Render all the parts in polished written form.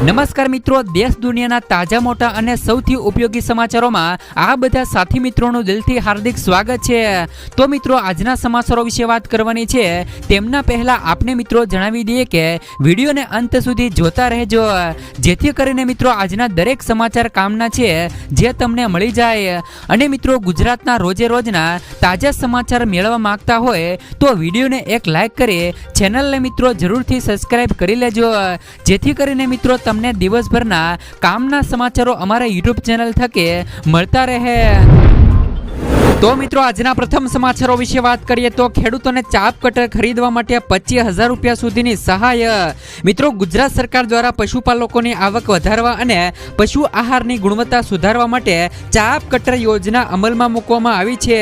નમસ્કાર મિત્રો, દેશ દુનિયાના તાજા મોટા અને સૌથી ઉપયોગી સમાચારોમાં આ બધા સાથી મિત્રોનું દિલથી હાર્દિક સ્વાગત છે। તો મિત્રો, આજના સમાચારો વિશે વાત કરવાની છે। તેમના પહેલા આપને મિત્રો જણાવી દઈએ કે વિડીયોને અંત સુધી જોતા રહેજો, જેથી કરીને મિત્રો આજના દરેક સમાચાર કામના છે જે તમને મળી જાય। અને મિત્રો, ગુજરાતના રોજે રોજના તાજા સમાચાર મેળવવા માંગતા હોય તો વિડીયોને એક લાઈક કરી ચેનલને મિત્રો જરૂરથી સબસ્ક્રાઇબ કરી લેજો, જેથી કરીને મિત્રો તમને દિવસભરના કામના સમાચારો અમારા YouTube ચેનલ થકે મળતા રહે। તો મિત્રો, આજના પ્રથમ સમાચારો વિશે વાત કરીએ તો ખેડૂતોને ચાપ કટર ખરીદવા માટે 25,000 રૂપિયા સુધીની સહાય। મિત્રો, ગુજરાત સરકાર દ્વારા પશુપાલકોની આવક વધારવા અને પશુ આહારની ગુણવત્તા સુધારવા માટે ચાપ કટર યોજના અમલમાં મૂકવામાં આવી છે।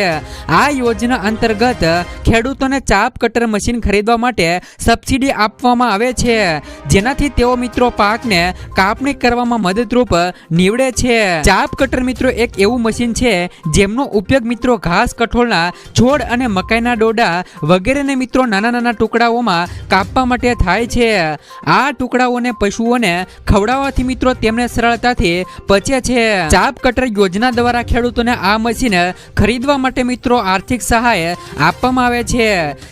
આ યોજના અંતર્ગત ખેડૂતોને ચાપ કટર મશીન ખરીદવા માટે સબસિડી આપવામાં આવે છે, જેનાથી તેઓ મિત્રો પાકને કાપણી કરવામાં મદદરૂપ નીવડે છે। ચાપ કટર મિત્રો એક એવું મશીન છે જેમનો ઉપયોગ મિત્રો ઘાસ, કઠોળના છોડ અને મકાઈના ડોડા વગેરેને મિત્રો નાના નાના ટુકડાઓમાં કાપવા માટે થાય છે। આ ટુકડાઓને પશુઓને ખવડાવવાથી મિત્રો તેમને સરળતાથી પચે છે। ચાપ કટર યોજના દ્વારા ખેડૂતોને આ મશીન ખરીદવા માટે મિત્રો આર્થિક સહાય આપવામાં આવે છે,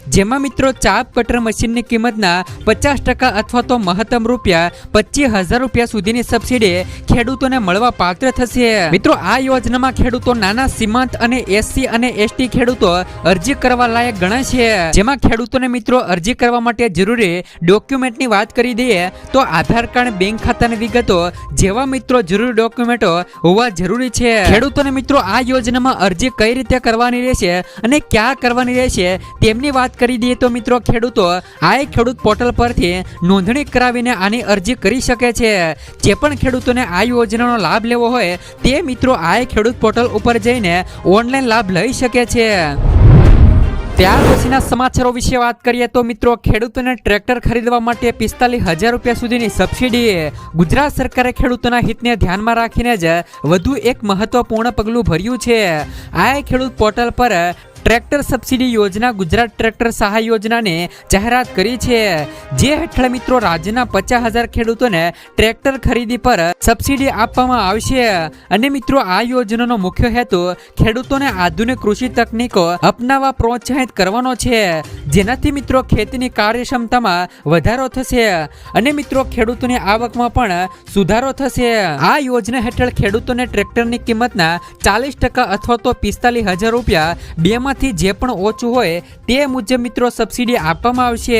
જેમાં મિત્રો ચાપ કટર મશીનની કિંમતના 50% અથવા તો મહત્તમ રૂપિયા 25,000 રૂપિયા સુધીની સબસિડી ખેડૂતોને મળવા પાત્ર થશે। મિત્રો, આ યોજનામાં ખેડૂતો નાના સીમાંત અને એસસી અને એસટી ખેડૂતો અરજી કરવા લાયક ગણાય છે, જેમાં ખેડૂતોને મિત્રો અરજી કરવા માટે જરૂરી ડોક્યુમેન્ટની વાત કરી દઈએ તો આધાર કાર્ડ, બેંક ખાતાની વિગતો જેવા મિત્રો જરૂરી ડોક્યુમેન્ટો હોવા જરૂરી છે। ખેડૂતોને મિત્રો આ યોજનામાં અરજી કઈ રીતે કરવાની રહેશે અને ક્યાં કરવાની રહેશે તેમની વાત કરી દઈએ તો મિત્રો ખેડૂતો આ ખેડૂત પોર્ટલ પરથી નોંધણી કરાવીને આની અરજી કરી શકે છે। જે પણ ખેડૂતોને આ યોજનાનો લાભ લેવો હોય તે મિત્રો આ ખેડૂત પોર્ટલ ઉપર જઈને ઓનલાઈન લાભ લઈ શકે છે। ત્યાર પછીના સમાચારો વિશે વાત કરીએ તો મિત્રો ખેડૂતોને ટ્રેક્ટર ખરીદવા માટે 45,000 રૂપિયા સુધીની સબસિડી। ગુજરાત સરકારે ખેડૂતોના હિતને ધ્યાનમાં રાખીને જ વધુ એક મહત્વપૂર્ણ પગલું ભર્યું છે। આ ખેડૂત પોર્ટલ પર ટ્રેક્ટર સબસિડી યોજના ગુજરાત ટ્રેક્ટર સહાય યોજનાની જાહેરાત કરી છે, જે હેઠળ મિત્રો રાજ્યના 50,000 ખેડૂતોને ટ્રેક્ટર ખરીદી પર સબસિડી આપવામાં આવશે। અને મિત્રો આ યોજનાનો મુખ્ય હેતુ ખેડૂતોને આધુનિક કૃષિ તકનીકો અપનાવવા પ્રોત્સાહિત કરવાનો છે, જેનાથી મિત્રો ખેતીની કાર્યક્ષમતામાં વધારો થશે અને મિત્રો ખેડૂતોની આવકમાં પણ સુધારો થશે। આ યોજના હેઠળ ખેડૂતોને ટ્રેક્ટરની કિંમતના 40% અથવા તો 45,000 રૂપિયા બેમાં જે પણ ઓછું હોય તે મુજબ મિત્રો સબસિડી આપવામાં આવશે।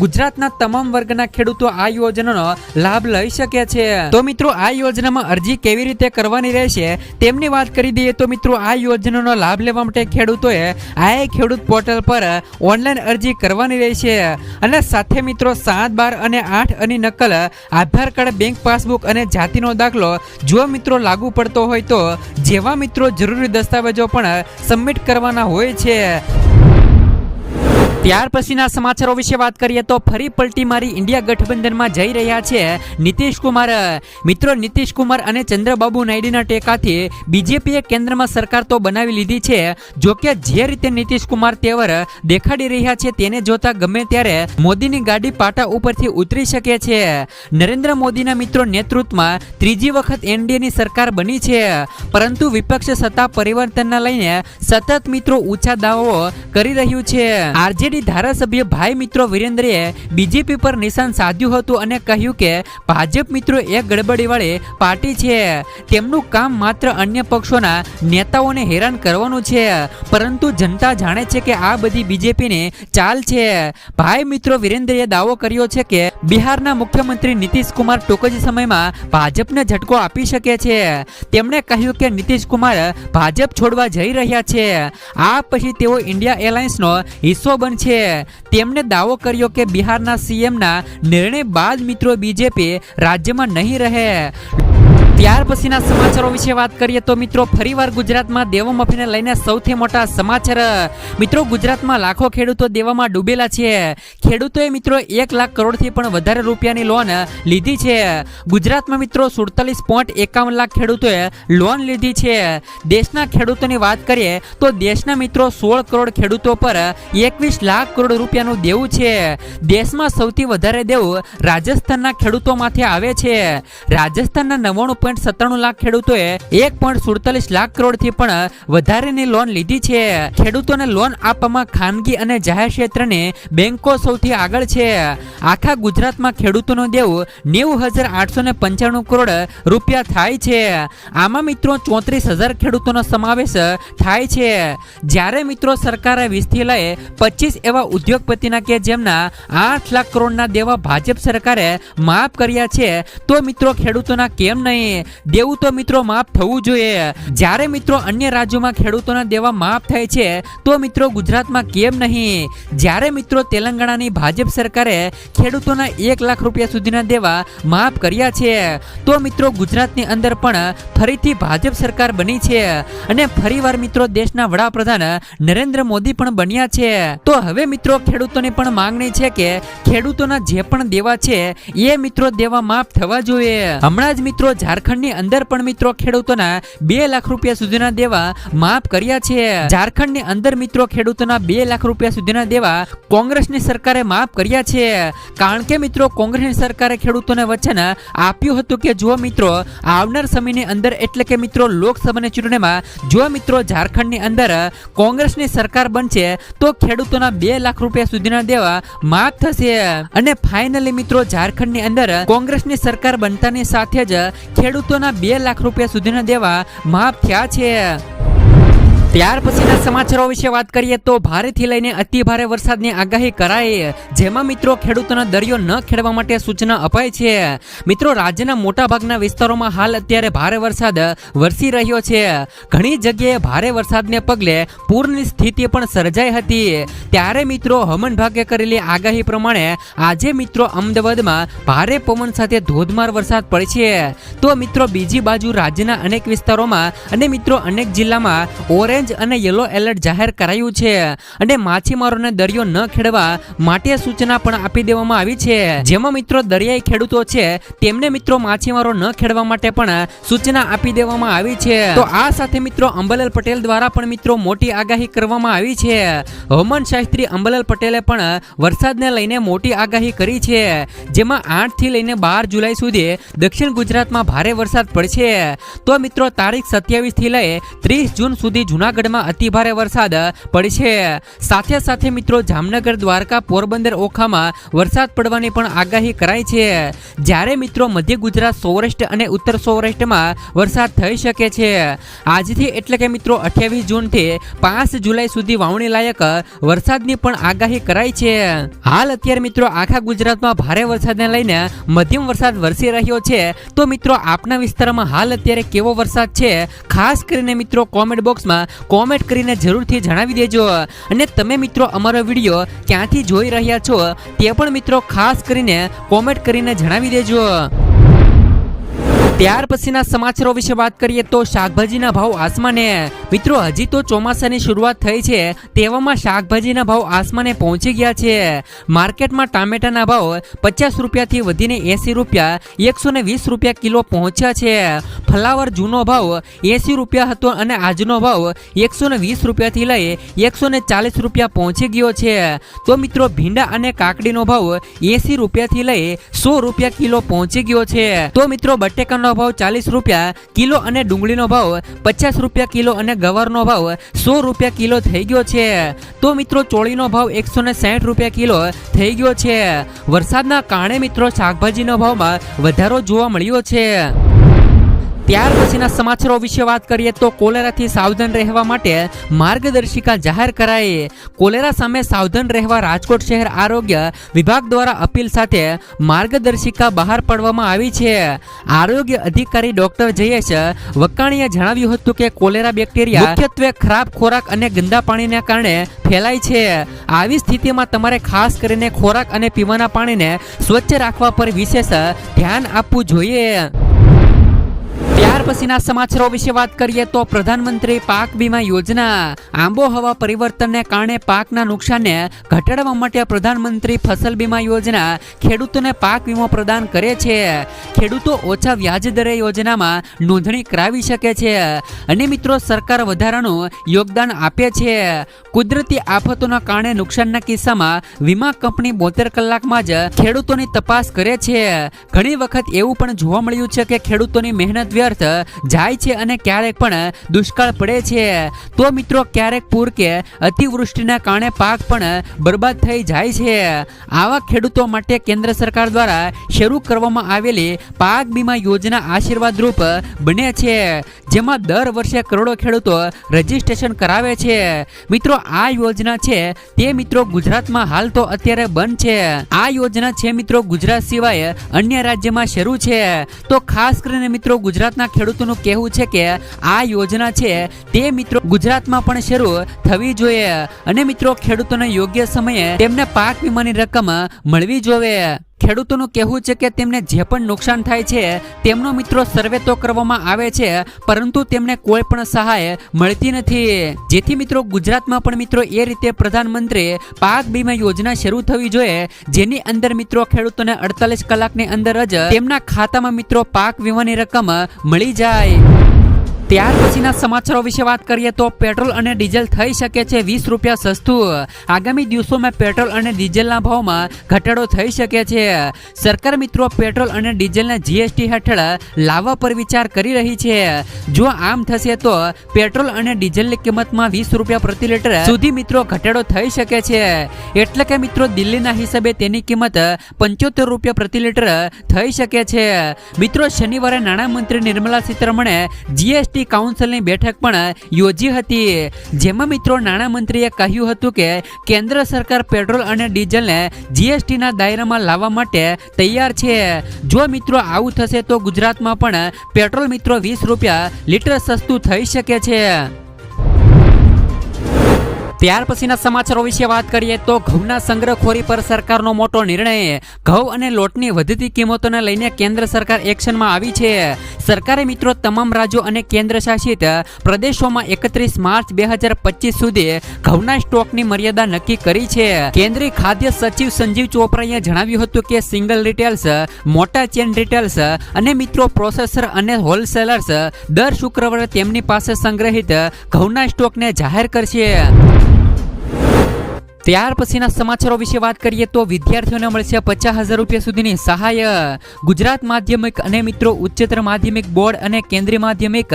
ગુજરાતના તમામ વર્ગના ખેડૂતો આ યોજનાનો લાભ લઈ શકે છે। તો મિત્રો આ યોજનામાં અરજી કેવી રીતે કરવાની રહેશે તેમની વાત કરી દઈએ તો મિત્રો આ યોજનાનો લાભ લેવા માટે ખેડૂતોએ આ ખેડૂત પોર્ટલ પર ઓનલાઈન અરજી કરવાની રહેશે અને સાથે મિત્રો 7, 12 અને 8 અને નકલ આધાર કાર્ડ, બેંક પાસબુક અને જાતિનો દાખલો જો મિત્રો લાગુ પડતો હોય તો જેવા મિત્રો જરૂરી દસ્તાવેજો પણ સબમિટ કરવાના હોય છે। ત્યાર પછીના સમાચારો વિશે વાત કરીએ તો ફરી પલટી મારી ઇન્ડિયા ગઠબંધનમાં જઈ રહ્યા છે નીતિશ કુમાર। મિત્રો, નીતિશ કુમાર અને ચંદ્રબાબુ નાયડુના ટેકાથી બીજેપીએ કેન્દ્રમાં સરકાર તો બનાવી લીધી છે, જોકે જે રીતે નીતિશ કુમાર તેવર દેખાડી રહ્યા છે તેને જોતા ગમે ત્યારે મોદીની ગાડી પાટા ઉપરથી ઉતરી શકે છે। નરેન્દ્ર મોદીના મિત્રો નેતૃત્વમાં ત્રીજી વખત એનડીએની સરકાર બની છે, પરંતુ વિપક્ષ સત્તા પરિવર્તનને લઈને સતત મિત્રો ઊંચા દાવો કરી રહ્યું છે। આરજેડી ધારાસભ્ય ભાઈ મિત્રો વિરેન્દ્રએ બીજેપી પર નિશાન સાધ્યું હતું અને કહ્યું કે ભાજપ મિત્રો એક ગડબડીવાળી પાર્ટી છે, તેમનું કામ માત્ર અન્ય પક્ષોના નેતાઓને હેરાન કરવાનું છે, પરંતુ જનતા જાણે છે કે આ બધી બીજેપીની ચાલ છે। ભાઈ મિત્રો વિરેન્દ્રએ દાવો કર્યો છે કે બિહારના મુખ્યમંત્રી નીતિશ કુમાર ટૂંક જ સમયમાં ભાજપને ઝટકો આપી શકે છે। તેમણે કહ્યું કે નીતિશ કુમાર ભાજપ છોડવા જઈ રહ્યા છે, આ પછી તેઓ ઇન્ડિયા એલાયન્સનો હિસ્સો બનશે। તેમણે દાવો કર્યો કે બિહારના સીએમના નિર્ણય બાદ મિત્રો બીજેપી રાજ્યમાં નહીં રહે। ત્યાર પછીના સમાચારો વિશે વાત કરીએ તો મિત્રો ફરીવાર ગુજરાતમાં દેવામાફીને લઈને સૌથી મોટા સમાચાર. મિત્રો ગુજરાતમાં લાખો ખેડૂતો દેવામાં ડૂબેલા છે. ખેડૂતોએ મિત્રો 1 લાખ કરોડથી પણ વધારે રૂપિયાની લોન લીધી છે. ગુજરાતમાં મિત્રો 47.51 લાખ ખેડૂતોએ લોન લીધી છે. દેશના ખેડૂતોની વાત કરીએ તો દેશના મિત્રો 16 કરોડ ખેડૂતો પર 21 લાખ કરોડ રૂપિયાનું દેવું છે. દેશમાં સૌથી વધારે દેવું રાજસ્થાનના ખેડૂતોમાંથી આવે છે. રાજસ્થાનના 99.97 લાખ ખેડૂતોએ 1.47 લાખ કરોડથી પણ વધારેની લોન લીધી છે. ખેડૂતોને લોન આપવામાં ખાનગી અને જાહેર ક્ષેત્રની બેંકો સૌથી આગળ છે. આખા ગુજરાતમાં ખેડૂતોનું દેવું 90,895 કરોડ રૂપિયા થાય છે. આમાં મિત્રો 34,000 ખેડૂતોનો સમાવેશ થાય છે. જ્યારે મિત્રો સરકારે 20 થી લઈ 25 એવા ઉદ્યોગપતિના કે જેમના 8 લાખ કરોડના દેવા ભાજપ સરકારે માફ કર્યા છે તો મિત્રો ખેડૂતોના કેમ નહીં? દેવું તો મિત્રો માફ થવું જોઈએ. જ્યારે મિત્રો અન્ય રાજ્યોમાં ખેડૂતોના દેવા માફ થાય છે તો મિત્રો ગુજરાતમાં કેમ નહીં? જ્યારે મિત્રો તેલંગાણાની ભાજપ સરકારે ખેડૂતોના 1 લાખ રૂપિયા સુધીના દેવા માફ કર્યા છે તો મિત્રો ગુજરાતની અંદર પણ ફરીથી ભાજપ સરકાર બની છે અને ફરીવાર મિત્રો દેશના વડાપ્રધાન નરેન્દ્ર મોદી પણ બન્યા છે. તો હવે મિત્રો ખેડૂતોની પણ માંગણી છે કે ખેડૂતોના જે પણ દેવા છે એ મિત્રો દેવા માફ થવા જોઈએ. હમણાં જ મિત્રો ઝારખંડની અંદર પણ મિત્રો ખેડૂતોના 2 લાખ રૂપિયા સુધીના દેવા માફ કર્યા છે. ઝારખંડની અંદર મિત્રો ખેડૂતોના 2 લાખ રૂપિયા સુધીના દેવા કોંગ્રેસની સરકારે માફ કર્યા છે. કારણ કે મિત્રો કોંગ્રેસની સરકારે ખેડૂતોને વચન આપ્યું હતું કે જો મિત્રો આવનાર સમયની અંદર એટલે કે મિત્રો લોકસભાની ચૂંટણીમાં જો મિત્રો ઝારખંડની અંદર કોંગ્રેસની સરકાર બનશે તો ખેડૂતોના 2 લાખ રૂપિયા સુધીના દેવા માફ થશે. અને ફાઇનલી મિત્રો ઝારખંડની અંદર કોંગ્રેસની સરકાર બનતાની સાથે જ ખેડૂતોના 2 લાખ રૂપિયા સુધીના દેવા માફ થયા છે. ત્યાર પછીના સમાચારો વિશે વાત કરીએ તો ભારેથી લઈને અતિ ભારે વરસાદની આગાહી કરાઈ, જેમાં મિત્રો ખેડૂતોને દરિયો ન ખેડવા માટે સૂચના અપાઈ છે. મિત્રો રાજ્યના મોટા ભાગના વિસ્તારોમાં હાલ અત્યારે ભારે વરસાદ વરસી રહ્યો છે. ઘણી જગ્યાએ ભારે વરસાદને પગલે પૂરની સ્થિતિ પણ સર્જાઈ હતી. ત્યારે મિત્રો હવામાન વિભાગે કરેલી આગાહી પ્રમાણે આજે મિત્રો અમદાવાદમાં ભારે પવન સાથે ધોધમાર વરસાદ પડશે. તો મિત્રો બીજી બાજુ રાજ્યના અનેક વિસ્તારોમાં અને મિત્રો અનેક જિલ્લામાં ઓરેન્જ અને યલો એલર્ટ જાહેર કરાયું છે અને માછીમારોને દરિયો ન ખેડવા માટે સૂચના પણ આપી દેવામાં આવી છે. જેમાં મિત્રો દરિયાઈ ખેડૂતો છે તેમને મિત્રો માછીમારો ન ખેડવા માટે પણ સૂચના આપી દેવામાં આવી છે. તો આ સાથે મિત્રો અંબાલાલ પટેલ દ્વારા પણ મિત્રો મોટી આગાહી કરવામાં આવી છે. હવામાન શાસ્ત્રી અંબાલાલ પટેલે પણ વરસાદને લઈને મોટી આગાહી કરી છે, જેમાં 8 થી લઈને 12 જુલાઈ સુધી દક્ષિણ ગુજરાતમાં ભારે વરસાદ પડશે. તો મિત્રો તારીખ 27 થી લઈ 30 જૂન સુધી જૂનાગઢમાં અતિ ભારે વરસાદ પડશે. સાથે સાથે મિત્રો જામનગર, દ્વારકા, પોરબંદર, ઓખામાં વરસાદ પડવાની પણ આગાહી કરાઈ છે. જ્યારે મિત્રો મધ્ય ગુજરાત, સૌરાષ્ટ્ર અને ઉત્તર સૌરાષ્ટ્રમાં વરસાદ થઈ શકે છે. આજથી એટલે કે મિત્રો 28 જૂનથી 5 જુલાઈ સુધી વાવણી લાયક વરસાદની પણ આગાહી કરાઈ છે. હાલ અત્યારે મિત્રો આખા ગુજરાતમાં ભારે વરસાદને લઈને મધ્યમ વરસાદ વરસી રહ્યો છે. તો મિત્રો આપના વિસ્તારમાં હાલ અત્યારે કેવો વરસાદ છે ખાસ કરીને મિત્રો કોમેન્ટ બોક્સમાં કોમેન્ટ કરીને જરૂરથી જણાવી દેજો. અને તમે મિત્રો અમારો વિડીયો ક્યાંથી જોઈ રહ્યા છો તે પણ મિત્રો ખાસ કરીને કોમેન્ટ કરીને જણાવી દેજો. ત્યાર પછીના સમાચારો વિશે વાત કરીએ તો શાકભાજીના ભાવ આસમાને. મિત્રો હજી તો ચોમાસાની શરૂઆત થઈ છે તેવામાં શાકભાજીના ભાવ આસમાને પહોંચી ગયા છે. માર્કેટમાં ટામેટાના ભાવ 50 રૂપિયાથી વધીને 80 રૂપિયા 120 રૂપિયા કિલો પહોંચ્યા છે. ફ્લાવર જૂનો ભાવ 80 રૂપિયા હતો અને આજનો ભાવ 120 રૂપિયાથી લઈ 140 રૂપિયા પહોંચી ગયો છે. તો મિત્રો ભીંડા અને કાકડીનો ભાવ 80 રૂપિયાથી લઈ 100 રૂપિયા કિલો પહોંચી ગયો છે. તો મિત્રો બટેકાનો ભાવ 40 રૂપિયા કિલો અને ડુંગળીનો ભાવ 50 રૂપિયા કિલો અને ગવારનો ભાવ 100 રૂપિયા કિલો થઈ ગયો છે. તો મિત્રો ચોળીનો ભાવ 160 રૂપિયા કિલો થઈ ગયો છે. વરસાદના કારણે મિત્રો શાકભાજીના ભાવમાં વધારો જોવા મળ્યો છે. ત્યાર પછીના સમાચારો વિશે વાત કરીએ તો કોલેરાથી સાવધાન રહેવા માટે માર્ગદર્શિકા જાહેર કરાઈ. કોલેરા સામે સાવધાન રહેવા રાજકોટ શહેર આરોગ્ય વિભાગ દ્વારા અપીલ સાથે માર્ગદર્શિકા બહાર પાડવામાં આવી છે. આરોગ્ય અધિકારી ડોક્ટર જયેશ વકાણીએ જણાવ્યું હતું કે કોલેરા બેક્ટેરિયા મુખ્યત્વે ખરાબ ખોરાક અને ગંદા પાણીને કારણે ફેલાય છે. આવી સ્થિતિમાં તમારે ખાસ કરીને ખોરાક અને પીવાના પાણીને સ્વચ્છ રાખવા પર વિશેષ ધ્યાન આપવું જોઈએ. ત્યાર પછીના સમાચારો વિશે વાત કરીએ તો પ્રધાનમંત્રી પાક વીમા યોજના આબોહવા પરિવર્તનને કારણે પાકના નુકસાનને ઘટાડવા માટે પ્રધાનમંત્રી ફસલ બીમા યોજના ખેડૂતોને પાક વીમો પ્રદાન કરે છે. ખેડૂતો ઓછા વ્યાજ દરે યોજનામાં નોંધણી કરાવી શકે છે અને મિત્રો સરકાર વધારાનું યોગદાન આપે છે. કુદરતી આફતોના કારણે નુકસાનના કિસ્સામાં વીમા કંપની 72 કલાકમાં જ ખેડૂતોની તપાસ કરે છે. ઘણી વખત એવું પણ જોવા મળ્યું છે કે ખેડૂતોની મહેનત વ્યર્થ જાય છે અને ક્યારેક પણ દુષ્કાળ પડે છે. તો મિત્રો ક્યારેક પૂર કે અતિવૃષ્ટિના કારણે પાક પણ બરબાદ થઈ જાય છે. આવા ખેડૂતો માટે કેન્દ્ર સરકાર દ્વારા શરૂ કરવામાં આવેલી પાક બીમા યોજના આશીર્વાદરૂપ બને છે, જેમાં દર વર્ષે કરોડો ખેડૂતો રજીસ્ટ્રેશન કરાવે છે. મિત્રો આ યોજના છે તે મિત્રો ગુજરાતમાં હાલ તો અત્યારે બંધ છે. આ યોજના છે મિત્રો ગુજરાત સિવાય અન્ય રાજ્યમાં શરૂ છે. તો ખાસ કરીને મિત્રો ગુજરાતના ખેડૂતોનું કહેવું છે કે આ યોજના છે તે મિત્રો ગુજરાતમાં પણ શરૂ થવી જોઈએ અને મિત્રો ખેડૂતોને યોગ્ય સમયે તેમને પાક વીમાની રકમ મળવી જોઈએ. ખેડૂતોનું કહેવું છે કે તેમને જે પણ નુકસાન થાય છે તેમનો મિત્રો સર્વે તો કરવામાં આવે છે, પરંતુ તેમને કોઈ પણ સહાય મળતી નથી. જેથી મિત્રો ગુજરાતમાં પણ મિત્રો એ રીતે પ્રધાનમંત્રી પાક બીમા યોજના શરૂ થવી જોઈએ, જેની અંદર મિત્રો ખેડૂતોને 48 કલાકની અંદર જ તેમના ખાતામાં મિત્રો પાક વીમાની રકમ મળી જાય. ત્યાર પછીના સમાચારો વિશે વાત કરીએ તો પેટ્રોલ અને ડીઝલ થઈ શકે છે 20 રૂપિયા સસ્તું. આગામી દિવસોમાં પેટ્રોલ અને ડીઝલના ભાવમાં ઘટાડો થઈ શકે છે. સરકાર મિત્રો પેટ્રોલ અને ડીઝલને જીએસટી હેઠળ લાવવા પર વિચાર કરી રહી છે. જો આમ થશે તો પેટ્રોલ અને ડીઝલની કિંમતમાં 20 રૂપિયા પ્રતિ લીટર સુધી મિત્રો ઘટાડો થઈ શકે છે. એટલે કે મિત્રો દિલ્હીના હિસાબે તેની કિંમત 75 રૂપિયા પ્રતિ લીટર થઈ શકે છે. મિત્રો શનિવારે નાણામંત્રી નિર્મલા સીતારમણે જીએસટી કાઉન્સિલની બેઠક પણ યોજી હતી, જેમાં મિત્રો નાણામંત્રીએ કહ્યું હતું કે કેન્દ્ર સરકાર પેટ્રોલ અને ડીઝલને જીએસટીના દાયરામાં લાવવા માટે તૈયાર છે. જો મિત્રો આવું થશે તો ગુજરાતમાં પણ પેટ્રોલ મિત્રો 20 રૂપિયા લીટર સસ્તું થઈ શકે છે. ત્યાર પછીના સમાચારો વિશે વાત કરીએ તો ઘઉંના સંગ્રહખોરી પર સરકારનો મોટો નિર્ણય. ઘઉં અને લોટની વધતી કિંમતોને લઈને કેન્દ્ર સરકાર એક્શનમાં આવી છે. સરકારે મિત્રો તમામ રાજ્યો અને કેન્દ્ર શાસિત પ્રદેશોમાં 31 માર્ચ 2025 સુધી ઘઉંના સ્ટોકની મર્યાદા નક્કી કરી છે. કેન્દ્રીય ખાદ્ય સચિવ સંજીવ ચોપરાએ જણાવ્યું હતું કે સિંગલ રિટેલર્સ, મોટા ચેન રિટેલર્સ અને મિત્રો પ્રોસેસર અને હોલસેલર્સ દર શુક્રવારે તેમની પાસે સંગ્રહિત ઘઉંના સ્ટોકને જાહેર કરશે. ત્યાર પછીના સમાચારો વિશે વાત કરીએ તો વિદ્યાર્થીઓને મળશે 50,000 રૂપિયા સુધીની સહાય. ગુજરાત માધ્યમિક અને મિત્રો ઉચ્ચતર માધ્યમિક બોર્ડ અને કેન્દ્રીય માધ્યમિક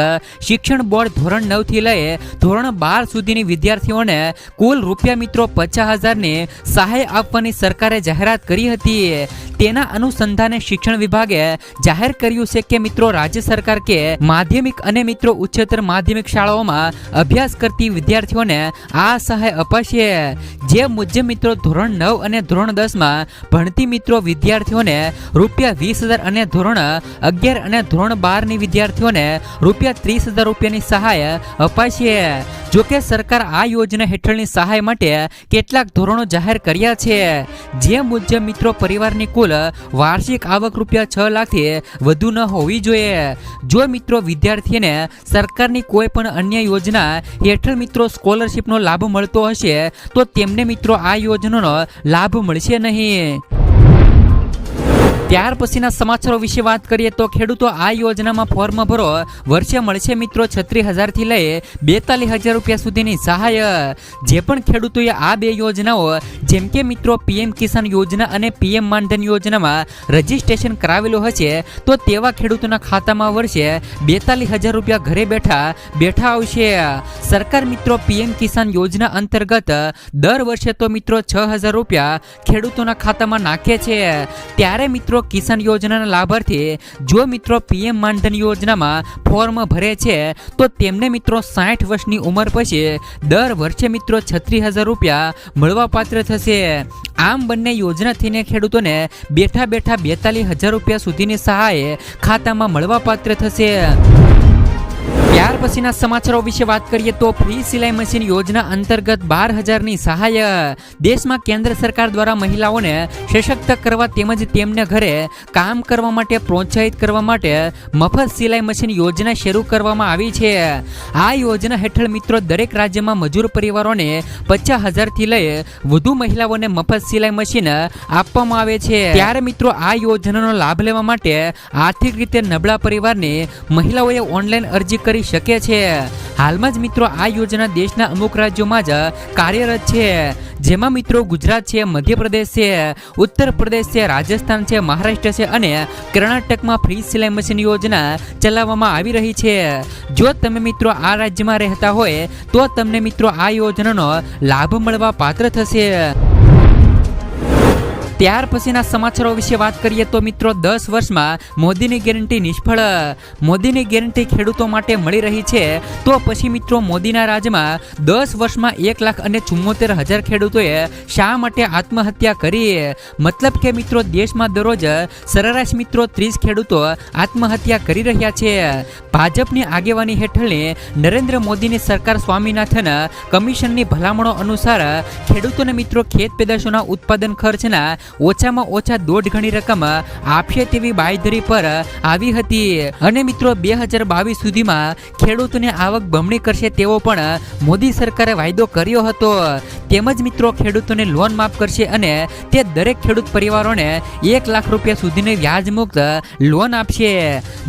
શિક્ષણ બોર્ડ ધોરણ 9 થી લઈ ધોરણ 12 સુધીની વિદ્યાર્થીઓને કુલ રૂપિયા મિત્રો 50,000ની સહાય આપવાની સરકારે જાહેરાત કરી હતી. તેના અનુસંધાને શિક્ષણ વિભાગે જાહેર કર્યું છે કે મિત્રો રાજ્ય સરકાર કે માધ્યમિક અને મિત્રો ઉચ્ચતર માધ્યમિક શાળાઓમાં અભ્યાસ કરતી વિદ્યાર્થીઓને આ સહાય અપાશે. જે મુજબ મિત્રો ધોરણ 9 અને ધોરણ 10માં ભણતી મિત્રો વિદ્યાર્થીઓને રૂપિયા 20,000 અને ધોરણ 11 અને ધોરણ 12ની વિદ્યાર્થીઓને રૂપિયા 30,000 રૂપિયાની સહાય અપાશે. જોકે સરકાર આ યોજના હેઠળની સહાય માટે કેટલાક ધોરણો જાહેર કર્યા છે. જે મુજબ મિત્રો પરિવારની કુલ વાર્ષિક આવક રૂપિયા 6 લાખથી વધુ ન હોવી જોઈએ. જો મિત્રો વિદ્યાર્થીને સરકારની કોઈ પણ અન્ય યોજના હેઠળ મિત્રો સ્કોલરશીપનો લાભ મળતો હશે તો તેમને મિત્રો આ યોજનાનો લાભ મળશે નહીં. ત્યાર પછીના સમાચારો વિશે વાત કરીએ તો ખેડૂતો આ યોજનામાં ફોર્મ ભરો, વર્ષે મળશે મિત્રો 36,000 થી લઈ 42,000 રૂપિયા સુધીની સહાય. જે પણ ખેડૂતોએ આ બે યોજનાઓ જેમ કે મિત્રો પીએમ કિસાન યોજના અને પીએમ માનધન યોજનામાં રજીસ્ટ્રેશન કરાવેલું હશે તો તેવા ખેડૂતોના ખાતામાં વર્ષે 42,000 રૂપિયા ઘરે બેઠા આવશે. સરકાર મિત્રો પીએમ કિસાન યોજના અંતર્ગત દર વર્ષે તો મિત્રો 6,000 રૂપિયા ખેડૂતોના ખાતામાં નાખે છે. ત્યારે મિત્રો કિસાન યોજનાના લાભાર્થી જો મિત્રો પીએમ માનધન યોજનામાં ફોર્મ ભરે છે તો તેમને મિત્રો 60 વર્ષની ઉંમર પછી દર વર્ષે મિત્રો 36,000 રૂપિયા મળવા પાત્ર થશે. આમ બંને યોજનાથીને ખેડૂતોને બેઠા 42,000 રૂપિયા સુધીની સહાય ખાતામાં મળવા પાત્ર થશે. ત્યાર પછીના સમાચારો વિશે વાત કરીએ તો ફ્રી સિલાઈ મશીન યોજના અંતર્ગત 12,000ની સહાય. દેશમાં કેન્દ્ર સરકાર દ્વારા મહિલાઓને સશક્ત કરવા તેમજ તેમને ઘરે કામ કરવા માટે પ્રોત્સાહિત કરવા માટે મફત સિલાઈ મશીન યોજના શરૂ કરવામાં આવી છે. આ યોજના હેઠળ મિત્રો દરેક રાજ્યમાં મજૂર પરિવારોને 50,000થી લઈ વધુ મહિલાઓને મફત સિલાઈ મશીન આપવામાં આવે છે. ત્યારે મિત્રો આ યોજનાનો લાભ લેવા માટે આર્થિક રીતે નબળા પરિવારની મહિલાઓએ ઓનલાઈન અરજી કરી શકે છે. હાલમાં જ મિત્રો આ યોજના દેશના અમુક રાજ્યોમાં જ કાર્યરત છે, જેમાં મિત્રો ગુજરાત છે, મધ્યપ્રદેશ છે, ઉત્તર પ્રદેશ છે, રાજસ્થાન છે, મહારાષ્ટ્ર છે અને કર્ણાટકમાં ફ્રી સિલાઈ મશીન યોજના ચલાવવામાં આવી રહી છે. જો તમે મિત્રો આ રાજ્યમાં રહેતા હોય તો તમને મિત્રો આ યોજનાનો લાભ મળવા પાત્ર થશે. ત્યાર પછીના સમાચારો વિશે વાત કરીએ તો મિત્રો 10 વર્ષમાં મોદીની ગેરંટી નિષ્ફળ. મોદીની ગેરંટી ખેડૂતો માટે મળી રહી છે, તો પછી મિત્રો મોદીના રાજમાં 10 વર્ષમાં 1,74,000 ખેડૂતોએ શા માટે આત્મહત્યા કરી? મતલબ કે મિત્રો દેશમાં દરરોજ સરેરાશ મિત્રો 30 ખેડૂતો આત્મહત્યા કરી રહ્યા છે. ભાજપની આગેવાની હેઠળની નરેન્દ્ર મોદીની સરકાર સ્વામીનાથન કમિશનની ભલામણો અનુસાર ખેડૂતોને મિત્રો ખેત પેદાશોના ઉત્પાદન ખર્ચના ઓછામાં ઓછા 1.5 ગણી રકમ આપશે તેવી બાંયધરી પર આવી હતી અને મિત્રો 2022 સુધીમાં ખેડૂતોને આવક બમણી કરશે તેવો પણ મોદી સરકારે વાયદો કર્યો હતો. તેમજ મિત્રો ખેડૂતોને લોન માફ કરશે અને તે દરેક ખેડૂત પરિવારોને 1 લાખ રૂપિયા સુધીની વ્યાજ મુક્ત લોન આપશે.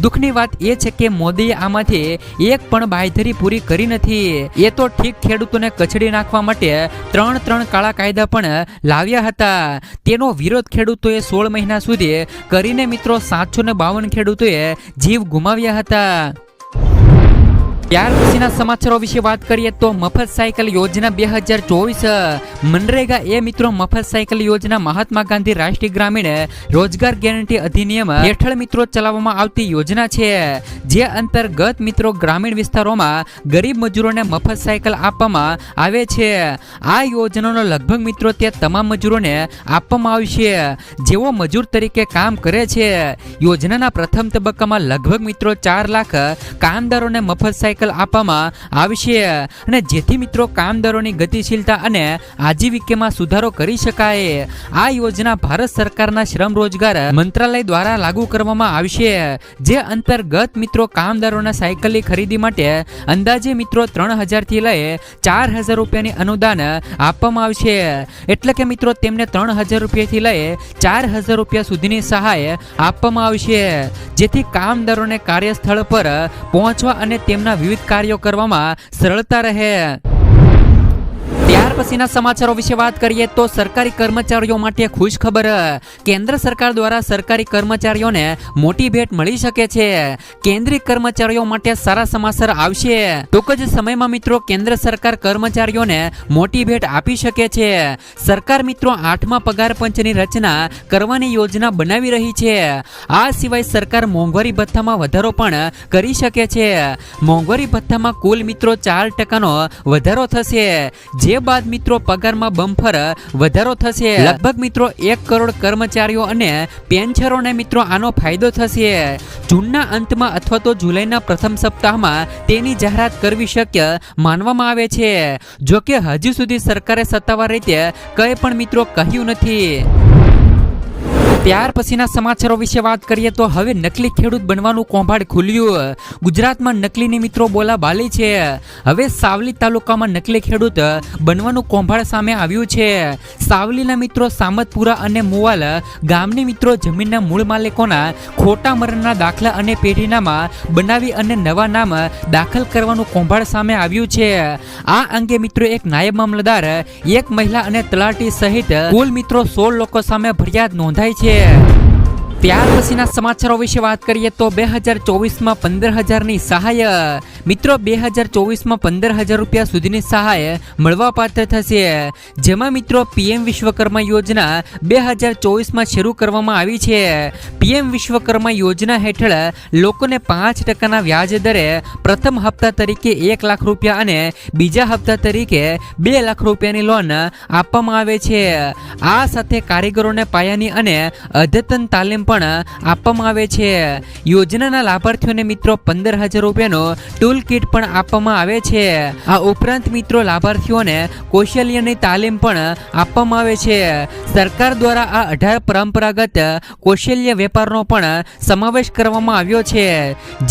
દુઃખની વાત એ છે કે મોદીએ આમાંથી એક પણ બાંયધરી પૂરી કરી નથી. એ તો ઠીક ખેડૂતોને કચડી નાખવા માટે 3 કાળા કાયદા પણ લાવ્યા હતા. તેનો વિરોધ ખેડૂતોએ 16 મહિના સુધી કરીને મિત્રો 752 ખેડૂતોએ જીવ ગુમાવ્યા હતા. ત્યાર પછીના સમાચારો વિશે વાત કરીએ તો મફત સાયકલ યોજના 2024. મનરેગા એ મિત્રો મફત સાયકલ યોજના મહાત્મા ગાંધી રાષ્ટ્રીય ગ્રામીણ રોજગાર ગેરંટી અધિનિયમ હેઠળ મિત્રો ચલાવવામાં આવતી યોજના છે, જે અંતર્ગત મિત્રો ગ્રામીણ વિસ્તારોમાં ગરીબ મજૂરોને મફત સાયકલ આપવામાં આવે છે. આ યોજનાનો લગભગ મિત્રો તે તમામ મજૂરોને આપવામાં આવશે જેઓ મજૂર તરીકે કામ કરે છે. યોજનાના પ્રથમ તબક્કામાં લગભગ મિત્રો 4 લાખ કામદારોને મફત સાયકલ આપવામાં આવશે અને જેથી મિત્રો કામદારોની ગતિશીલતા અને આજીવિકામાં સુધારો કરી શકાય. આ યોજના ભારત સરકારના શ્રમ રોજગાર મંત્રાલય દ્વારા લાગુ કરવામાં આવશે, જે અંતર્ગત મિત્રો કામદારોના સાયકલની ખરીદી માટે અંદાજે મિત્રો 3,000થી લઈ 4,000 રૂપિયાની અનુદાન આપવામાં આવશે. એટલે કે મિત્રો તેમને 3,000 રૂપિયાથી લઈ 4,000 રૂપિયા સુધીની સહાય આપવામાં આવશે, જેથી કામદારોને કાર્યસ્થળ પર પહોંચવા અને તેમના વિવિધ કાર્યો કરવામાં સરળતા રહે. ત્યાર પછીના સમાચારો વિશે વાત કરીએ તો સરકારી કર્મચારીઓ માટે ખુશ ખબર. કેન્દ્ર સરકાર દ્વારા સરકારી કર્મચારીઓને મોટી ભેટ મળી શકે છે. કેન્દ્રીય કર્મચારીઓ માટે સારા સમાચાર આવશે. ટૂંક જ સમયમાં મિત્રો કેન્દ્ર સરકાર કર્મચારીઓને મોટી ભેટ આપી શકે છે. સરકાર મિત્રો 8મા પગાર પંચની રચના કરવાની યોજના બનાવી રહી છે. આ સિવાય સરકાર મોંઘવારી ભથ્થામાં વધારો પણ કરી શકે છે. મોંઘવારી ભથ્થામાં કુલ મિત્રો 4%નો વધારો થશે, જે બાદ મિત્રો પગારમાં બમ્પર વધારો થશે. લગભગ મિત્રો 1 કરોડ કર્મચારીઓ અને પેન્શનરોને મિત્રો આનો ફાયદો થશે. જૂનના અંતમાં અથવા તો જુલાઈના પ્રથમ સપ્તાહમાં તેની જાહેરાત કરવી શક્ય માનવામાં આવે છે. જો કે હજુ સુધી સરકારે સત્તાવાર રીતે કંઈ પણ મિત્રો કહ્યું નથી. ત્યાર પછીના સમાચારો વિશે વાત કરીએ તો હવે નકલી ખેડૂત બનવાનું કૌભાંડ ખુલ્યું. ગુજરાતમાં નકલીની મિત્રો બોલાબાલી છે. હવે સાવલી તાલુકામાં નકલી ખેડૂત બનવાનું કૌભાંડ સામે આવ્યું છે. સાવલીના મિત્રો સામતપુરા અને મુવાલ ગામની મિત્રો જમીનના મૂળ માલિકોના ખોટા મરણના દાખલા અને પેઢીનામા બનાવી અને નવા નામ દાખલ કરવાનું કૌભાંડ સામે આવ્યું છે. આ અંગે મિત્રો એક નાયબ મામલતદાર, એક મહિલા અને તલાટી સહિત કુલ મિત્રો 16 લોકો સામે ફરિયાદ નોંધાઈ છે. ત્યાર પછીના સમાચારો વિશે વાત કરીએ તો 2024માં 15,000ની સહાય. મિત્રો 2024માં 15,000 રૂપિયા સુધીની સહાય મળવા પાત્ર થશે, જેમાં મિત્રો પીએમ વિશ્વકર્મા યોજના 2024માં શરૂ કરવામાં આવી છે. પીએમ વિશ્વકર્મા યોજના હેઠળ લોકોને 5%ના વ્યાજ દરે પ્રથમ હપ્તા તરીકે 1 લાખ રૂપિયા અને બીજા હપ્તા તરીકે 2 લાખ રૂપિયાની લોન આપવામાં આવે છે. આ સાથે કારીગરોને પાયાની અને અદ્યતન તાલીમ પણ આપવામાં આવે છે. યોજનાના લાભાર્થીઓને મિત્રો 15,000 રૂપિયાનો ટૂલ કિટ પણ આપવામાં આવે છે. આ ઉપરાંત મિત્રો લાભાર્થીઓને કૌશલ્યની તાલીમ પણ આપવામાં આવે છે. સરકાર દ્વારા આ 18 પરંપરાગત કૌશલ્ય વેપારનો પણ સમાવેશ કરવામાં આવ્યો છે,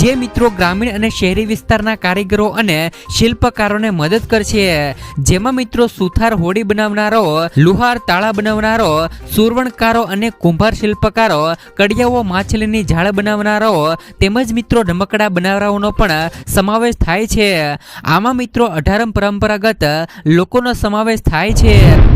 જે મિત્રો ગ્રામીણ અને શહેરી વિસ્તારના કારીગરો અને શિલ્પકારોને મદદ કરશે. જેમાં મિત્રો સુથાર હોડી બનાવનારો, લુહાર તાળા બનાવનારો, સુરવણકારો અને કુંભાર શિલ્પકારો, કડિયાઓ માછલીની જાળ બનાવનારો તેમજ મિત્રો રમકડા બનાવનારાઓનો પણ સમાવેશ થાય છે. આમાં મિત્રો 18 પરંપરાગત લોકોનો સમાવેશ થાય છે.